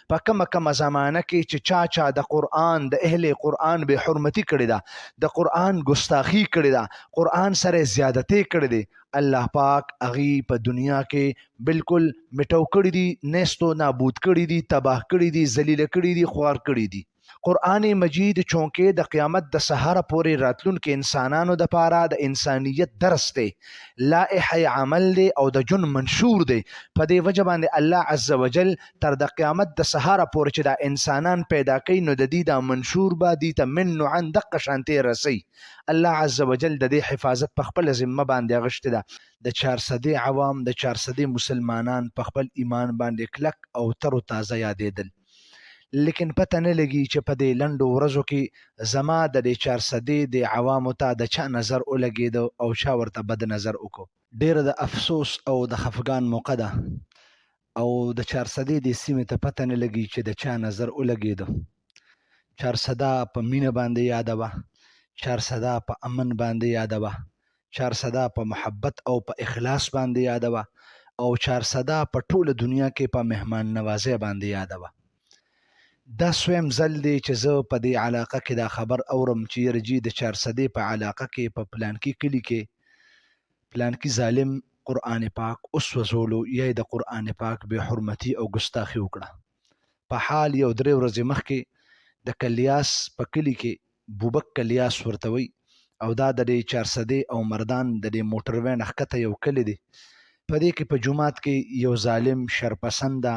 په کومه زمانه کې چې چا د قرآن د اهل قرآن به حرمتي کړې ده، د قرآن ګستاخی کړې ده، قرآن سره زیادتي کړې دي، الله پاک هغه په دنیا کې بالکل مټو کړی دي، نیستو نابود کړی دي، تباه کړی دي، ذلیل کړی دي، خوار کړی دي. قرآن مجید چونکې د قیامت د سحر پورې راتلونکو انسانانو د پاره د انسانیت درس دی، لائحه عمل دی او د جن منشور دی. په دې وجه باندې الله عز وجل تر د قیامت د سحر پورې چې د انسانان پیدا کوي نو د دې د منشور به دي ته من عن دقه شانتي رسي. الله عز وجل د دې حفاظت په خپل ذمه باندې غشته ده. د 400 عوام د 400 مسلمانان په خپل ایمان باندې کلک او تر تازه یادېدل، لیکن پته نه لګي چې په دې لنډو ورځو کې زما د 400 د عوامو ته د چا نظر ولګید او چا ورته بد نظر وکړو. ډېر د افسوس او د خفګان موقع ده او د 400 د سیمې ته پته نه لګي چې د چا نظر ولګید. 400 په مینه باندې یادوه، 400 په امن باندې یادوه، 400 په محبت او په اخلاص باندې یادوه او 400 په ټوله دنیا کې په مهمان نوازۍ باندې یادوه. دا سویم ځل دی چې زه په دې علاقه کې دا خبر اورم چې یرجی د 400 په علاقه کې په پلانکی کلی کې پلانکی ظالم قرآن پاک اوس وزولو یا د قرآن پاک به حرمتي او ګستاخی وکړه. په حال یو 3 ورځې مخکې د کلیاس په کلی کې بوبک کلیاس ورته وی او دا د 400 او مردان د موټر وین ښکته یو کلی دی. په دې کې په جمعات کې یو ظالم شرپسنده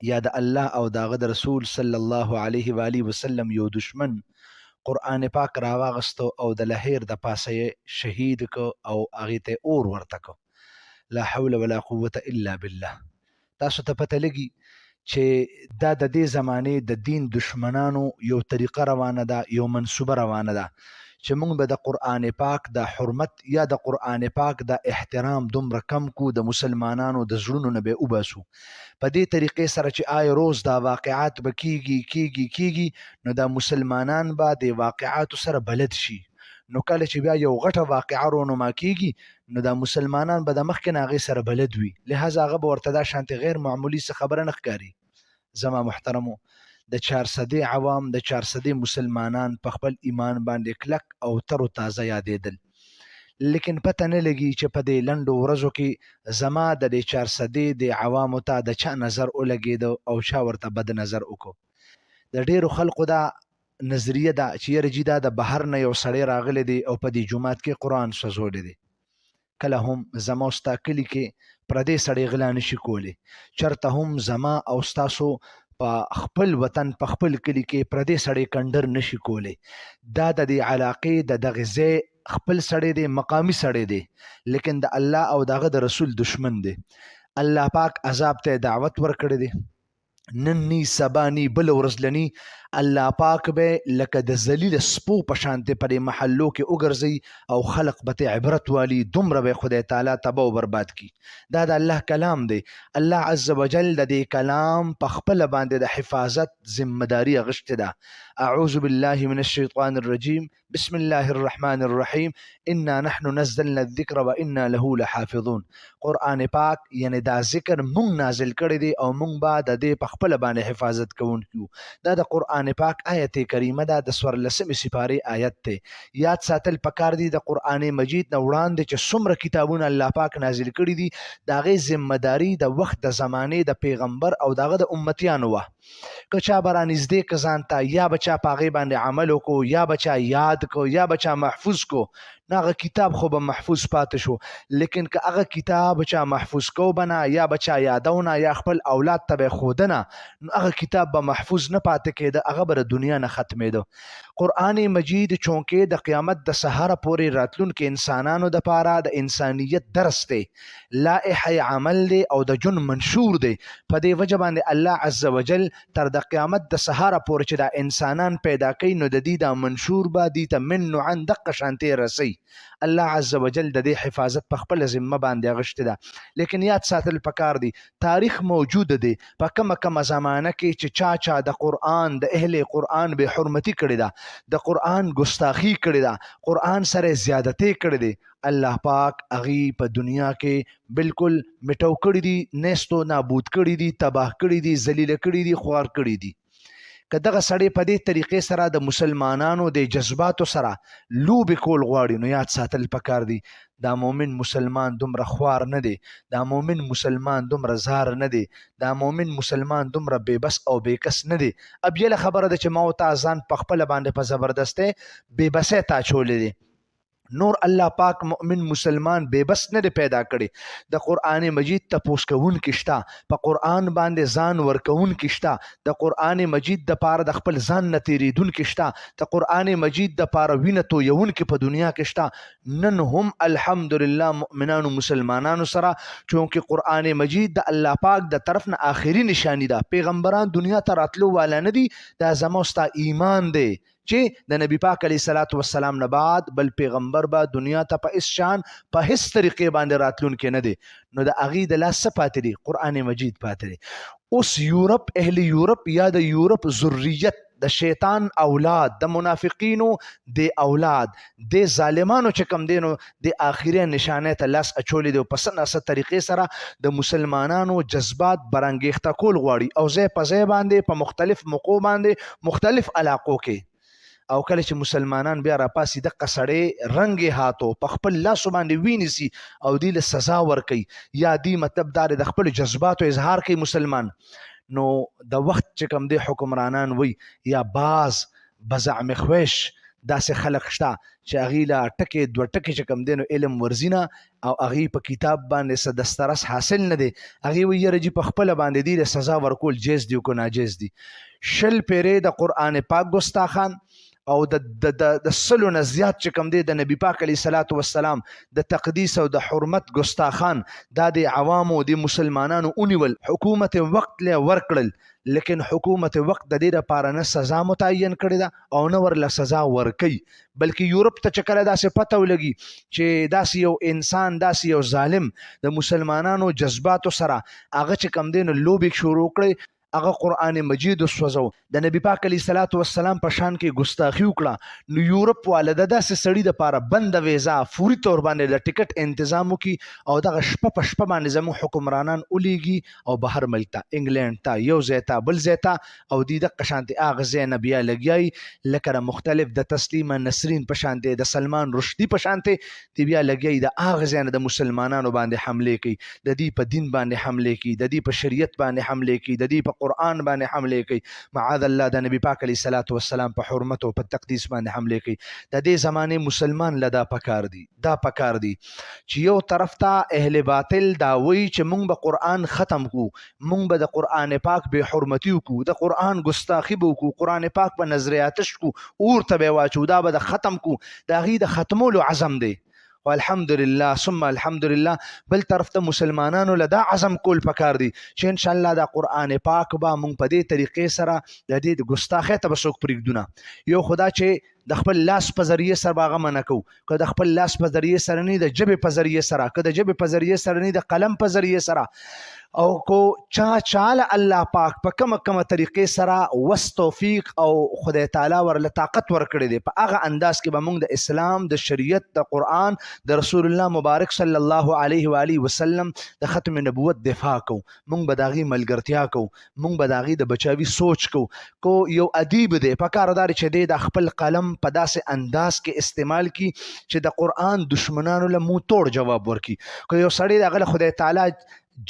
یا د الله او داغه د رسول صلی الله علیه و آله وسلم یو دشمن قرآن پاک راواغستو او د لهیر د پاسه شهید کو او هغه ته اور ورته کو. لا حول ولا قوه الا بالله. تاسو ته پته لګي چې دا د دې زمانه د دین دشمنانو یو طریقه روانه ده، یو منسوبه روانه ده چې موږ به د قرآن پاک د حرمت یا د قرآن پاک د احترام دومره کم کو د مسلمانانو د زړونو نه به وباسو. په دې طریقې سره چې آی روز دا واقعات به کیږي نو د مسلمانان به د واقعاتو سره بلد شي. نو کله چې بیا یو غټه واقعه رونما کیږي نو د مسلمانان به د مخکې نه هغې سره بلد وي، لهذا هغه به ورته دا شانتې غیر معمولي څه خبره نه ښکاري. زما محترمو، د 400 عوام د 400 مسلمانان په خپل ایمان باندې کلک او تر تازه یادېدل، لیکن پته نه لګي چې په دې لنډو ورځو کې زما د 400 د عوامو ته د چا نظر ولګید او چا ورته بد نظر وکړو. د ډیرو خلکو دا نظریه ده چې یرجی دا د بهر نه یو سړی راغلی دی او په دې جومات کې قرآن سوځولی دی. کله هم زما او ستا کلي کې پردی سړی غلا نشي کولی، چرته هم زما او ستاسو په خپل وطن په خپل کلی کې پردی سړی کندر نشي کولی. دا د دې علاقې د دغه ځای خپل سړی دی، مقامی سړی دی، لیکن د الله او دغه د رسول دشمن دی. الله پاک عذاب ته دعوت ورکړی دی، نن نی سبا نی بل ورځ لنی الله پاک به لکه د ذلیل سپو په شانتې په دې محلو کې وګرځي او خلق به عبرت والی، دومره به خدای تعالی تباه او برباد کی. دا د الله کلام دی. الله عز وجل د دې کلام په خپل باندې د حفاظت ذمہداری غشته ده. اعوذ بالله من الشیطان الرجیم، بسم الله الرحمن الرحیم، انا نحن نزلنا الذکر وانا له لحافظون. قرآن پاک یعنی دا ذکر مونږ نازل کړی دی او مونږ به د دې په خپل باندې حفاظت کوونکو. دا د قرآن پاک آیت کریمه دا د 14 سپاره آیت ته یاد ساتل پکار دي. د قرآن مجید نه وړاندې چې څومره کتابونه الله پاک نازل کړي دي دا غي ذمہداری د وخت د زمانه د پیغمبر او دغه د امتیانو وه. که چا برانږدې کزان ته یا بچا پاغي باندې عمل وکړو یا بچا یاد کو یا بچا محفوظ کو، هغه کتاب خو به محفوظ پاتې شو. لیکن که هغه کتاب چا محفوظ کو بنا یا بچا یادونه یا خپل اولاد ته خودنه، نو هغه کتاب به محفوظ نه پاتې کېده، هغه به دنیا نه ختمېده. قرآن مجید چونکې د قیامت د سحر پورې راتلونکو انسانانو د پاره د انسانیت درس دی، لائحه عمل دی او د جن منشور دی. په دې وجه باندې الله عز وجل تر د قیامت د سحر پورې چې د انسانان پیدا کوي نو د دې د منشور به دې ته من عن دقه شانتې رسي. کوي الله عز وجل د دې حفاظت په خپل ذمه باندې غشته ده لیکن یاد ساتل پکار دي تاریخ موجود دی په کومه زمانه کې چې چا د قرآن د اهل قرآن به حرمتي کړی ده د قرآن ګستاخی کړی ده قرآن سره زیادتی کړی دی الله پاک اغي په دنیا کې بالکل مټو کړی دي نستو نابود کړی دي تباه کړی دي ذلیل کړی دي خوار کړی دي که دغه سړی په دې طریقې سره د مسلمانانو د جذباتو سره لوبې کول غواړي نو یاد ساتل پکار دي دا مومن مسلمان دومره خوار نه دی دا مومن مسلمان دومره زار نه دی دا مومن مسلمان دومره بے بس او بے کس نه دی اب یله خبره ده چې ما او تا ځان په خپل باندې په زبردسته بے بسه تا چولې دي نور الله پاک مؤمن مسلمان بے بس نه پیدا کړي د قرآن مجید تپوس کوون کشتا په قرآن باندې ځان ورکون کشتا د قرآن مجید د پاره د خپل ځان نه تیریدون کشتا د قرآن مجید د پاره وینه تو یون کې په دنیا کشتا نن هم الحمدلله مؤمنانو مسلمانانو سره چونکه قرآن مجید د الله پاک د طرف نه آخري نشانی ده پیغمبران دنیا ته راتلو والا نه دي دا زموستا ایمان دی چې د نبی پاک علیه الصلاۃ والسلام نه بعد بل پیغمبر به دنیا ته په اس شان په هیڅ طریقې باندې راتلون کې نه دی نو د اغي د لاس پاتې دی قرآن مجید پاتې دی اوس یورپ اهل یورپ یا د یورپ ذریت د شیطان اولاد د منافقینو د اولاد د ظالمانو چې کم دینو د آخري نشانه ته لاس اچولې دی په سناسه طریقې سره د مسلمانانو جذبات برانګیخته کول غواړي او زه په ځای باندې په مختلف موقع باندې مختلف علاقو کې او کله چې مسلمانان بیا راپاسي د قصړې رنګ هاتو په خپل لاس باندې ویني او دی له سزا ورکي یا دی مطلب دار د خپل جذباتو اظهار کوي مسلمان نو د وخت چې کوم دی حکمرانان وي یا باز بزعم خويش داسې خلق شته چې اغي لا ټکي دوه ټکي چې کوم دینو علم ورزینه او اغي په کتاب باندې صدسترس حاصل نه دی اغي وی رجی په خپل باندې دی سزا ورکول جیز دی کو ناجیز دی شل پیره د قرآن پاک ګستاخان او د سلو نه زیات چې کوم دی د نبی پاک علیه الصلاۃ والسلام د تقدیس او د حرمت ګستاخان دا د عوامو د مسلمانانو اونیول حکومت وخت له ورکړل لیکن حکومت وخت د دې لپاره نه سزا متعین کړی دا او نه ورله سزا ورکي بلکې یورپ ته چې کله داسې پته ولګي چې داسې یو انسان داسې یو ظالم د مسلمانانو جذباتو سره هغه چې کوم دی نو لوبې شروع کړي هغه قرآن مجید وسوځو د نبی پاک علیه الصلاۃ والسلام په شان کې ګستاخی وکړه نو یورپ والده داسې سړی د پاره بند ویزا فوري تور باندې د ټیکټ تنظیم وکي او دغه شپه په شپه باندې زمو حکمرانان اولیږي او بهر ملک ته انګلند ته یو زیتا بل زیتا او د قشانت اغه زین بیا لګیای لکه مختلف د تسلیمه نسرین په شان د سلمان رشدی په شان ته بیا لګیای د اغه زین د مسلمانانو باندې حمله کوي د دې په دین باندې حمله کوي د دې په شریعت باندې حمله کوي د دې په قرآن باندې حمله کوي معاذ الله د نبی پاک علیه الصلاۃ والسلام په حرمت او په تقدیس باندې حمله کوي د دې زمانه مسلمان لدا پکار دي چې یو طرف ته اهل باطل دا وی چې مونږ به قرآن ختم کو مونږ به د قرآن پاک به حرمتي کو د قرآن ګستاخی به کو قرآن پاک په نظریاتش کو اور ته به واچو دا به ختم کو دا غي د ختمولو عزم دی والحمدلله ثم الحمدلله بل طرف ته مسلمانانو لدا عزم کول پکار دي چې ان شاء الله دا قرآن پاک به مونږ په دې طریقې سره د دې ګستاخی ته بسوک پرېږدونه یو خدا چې د خپل لاس په ذریعه سره باغه منکو که د خپل لاس په ذریعه سره نه د جبه په ذریعه سره که د جبه په ذریعه سره نه د قلم په ذریعه سره او کو چاله الله پاک په کومه طریقې سره وس توفیق او خدای تعالی ورله طاقت ورکړي دی په هغه انداز کې به موږ د اسلام د شریعت د قرآن د رسول الله مبارک صلی الله علیه و آله وسلم د ختم نبوت دفاع کو موږ به داغي ملګرتیا کو موږ به داغي د بچاوي سوچ کو یو ادیب دی په کاردار چې د خپل قلم په داسې انداز کې استعمال کی چې د قرآن دشمنانو له مو توړ جواب ورکي کو یو سړی دغه خدای تعالی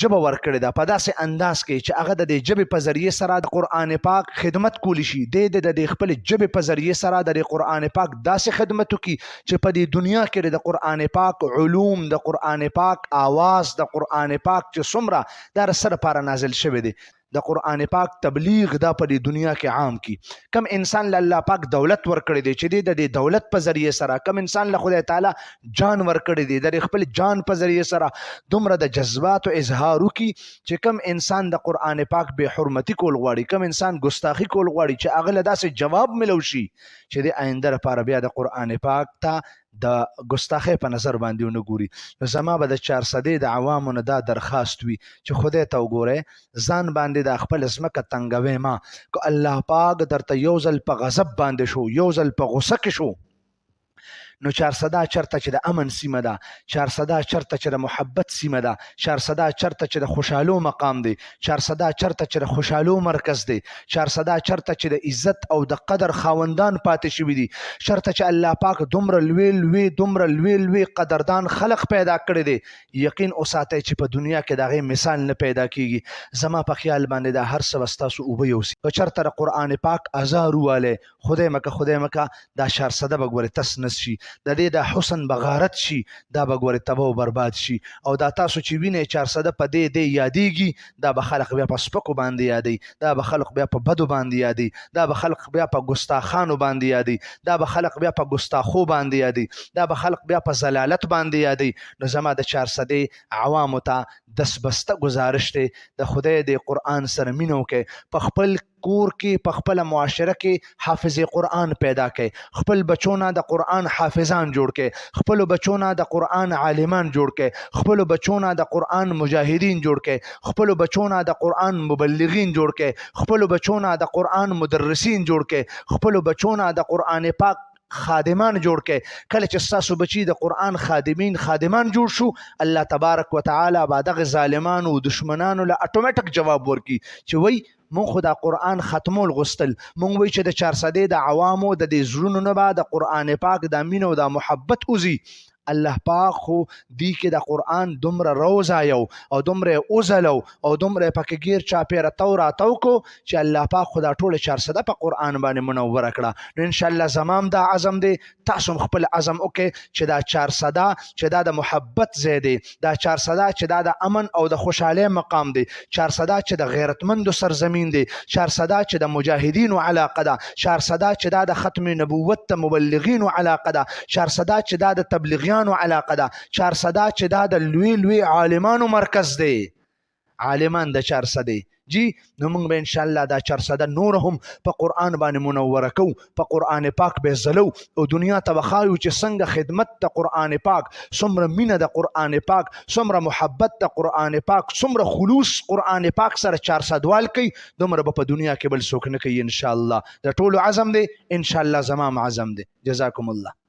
جبه ورکړی دا په داسې انداز کې چې هغه د جبه په ذریعه سره د قرآن پاک خدمت کولی شي د خپل جبه په ذریعه سره د قرآن پاک داسې خدمت وکي چې په دې دنیا کې د قرآن پاک علوم د قرآن پاک आवाज د قرآن پاک چې څومره در سره لپاره نازل شوی دی د قرآن پاک تبلیغ دا په دنیا کې عام کی کم انسان له الله پاک دولت ورکړي دی چې د دولت په ذریعه سره کم انسان له خدای تعالی جان ورکړي دی د خپل جان په ذریعه سره دومره د جذبات او اظهار کی چې کم انسان د قرآن پاک به حرمتي کول غواړي کم انسان ګستاخی کول غواړي چې هغه له داسې جواب ملو شي چې د آینده لپاره بیا د قرآن پاک ته د ګستاخۍ په نظر باندې ونه ګوري. نو زما به د 400 د عوامو نه دا درخواست وي چې خدای ته وګورئ، ځان باندې د خپل ځمکه تنګوي ما که الله پاک درته یو ځل په غضب باندې شو، یو ځل په غصه کې شو، نو 400 چرته چې د امن سیمه ده، 400 چرته چې د محبت سیمه ده، 400 چرته چې د خوشحالو مقام دی، 400 چرته چې د خوشحالو مرکز دی، 400 چرته چې د عزت او د قدر خاوندان پاتې شوي دي، چرته چې الله پاک دومره لوی لوی قدردان خلق پیدا کړی دی، یقین اوساتئ چې په دنیا کې د هغې مثال نه پیدا کیږي. زما په خیال باندې دا هر څه به ستاسو اوبه یوسي. که چرته د قرآن پاک ازار ووالی، خدای مکه دا 400 به ګورې تس نس شي، د دې د حسن بغارت شي، دا به ګورې تباه او برباد شي. او دا تاسو چې وینئ 400 په دې یادېږي، دا به خلق بیا په سپکو باندې یادوي، دا به خلق بیا په بدو باندې یادوي، دا به خلق بیا په ګستاخانو باندې یادوي، دا به خلق بیا په ګستاخو باندې یادوي، دا به خلق بیا په ضلالت باندې یادوي. نو زما د 400 عوامو ته دسبسته گزارش دی، د خدای د قرآن سره مینه وکړئ، په خپل کور کې په خپل معاشره کې حافظ قرآن پیدا کړئ، خپل بچونه د قرآن حافظان جوړ کړئ، خپل بچونه د قرآن عالمان جوړ کړئ، خپل بچونه د قرآن مجاهدین جوړ کړئ، خپل بچونه د قرآن مبلغین جوړ کړئ، خپل بچونه د قرآن مدرسین جوړ کړئ، خپل بچونه د قرآن پاک خادمان جوړ کړئ. کله چې ستاسو بچي د قرآن خادمان جوړ شو، الله تبارک وتعالی به دغه ظالمانو دشمنانو له اتوماتیک جواب ورکړي چې وای مونږ خو دا قرآن ختمول غوښتل، مونږ وایي چې د 400 د عوامو د دې زړونو نه به د قرآن پاک د مینه او د محبت وځي. الله پاک خو دی کې د قرآن دومره روزایو او دومره اوزلو او دومره پکې گیر چاپیره تو راتو کو چې الله پاک خدا ټول 400 په قرآن باندې منور کړه. نو ان شاء الله زمام دا عزم دی، تاسو خپل عزم وکړئ چې دا 400 چې دا د محبت ځای دی، دا 400 چې دا د امن او د خوشحالۍ مقام دی، 400 چې د غیرتمندو سرزمین دی، 400 چې د مجاهدینو علاقه ده، 400 چې دا د ختم نبوت ته مبلغینو علاقه ده، 400 چې دا د تبلیغیانو علاقه ده، 400 چې دا د لوی عالمانو مرکز دی، عالمان د 400 جی. نو موږ به ان شاء الله دا 400 نور هم په قرآن باندې منوره کو، په قرآن پاک به زلو او دنیا ته بخایو چې څنګه خدمت د قرآن پاک، څومره مینه د قرآن پاک، څومره محبت د قرآن پاک، څومره خلوص قرآن پاک سره 400 وال کوي، دومره په دنیا کې بل څوک نه کوي ان شاء الله. د ټولو عزم دی ان شاء الله، زمام عزم دی. جزاکم الله.